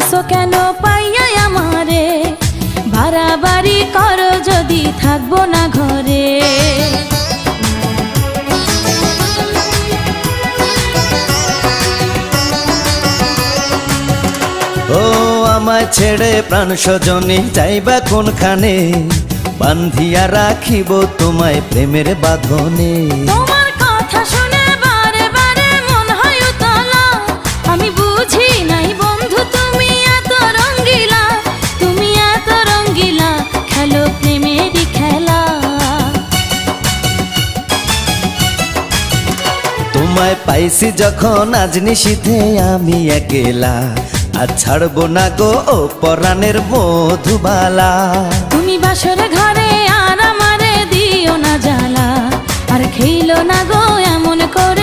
আইসো কেন পাইয়া আমারে, বাড়াবাড়ি করো যদি থাকবো না ঘরে। ও আমায় ছেড়ে প্রাণ স্বজনে যাইবা কোনখানে, বান্ধিয়া রাখিব তোমায় প্রেমের বাঁধনে। তোমার কথা শুনে বারে বারে মন হয় উতলা, আমি বুঝি নাই বন্ধু তুমি এত রঙ্গিলা, তুমি এত রঙ্গিলা, খেলো প্রেমেরই খেলা। তোমায় পাইছি যখন আজ নিশীথে আমি একেলা, আর ছাড়বো না গো ও পরাণের মধুবালা। তুমি বাসর ঘরে আর আমারে দিও না জ্বালা, আর খেইলো না গো এমন করে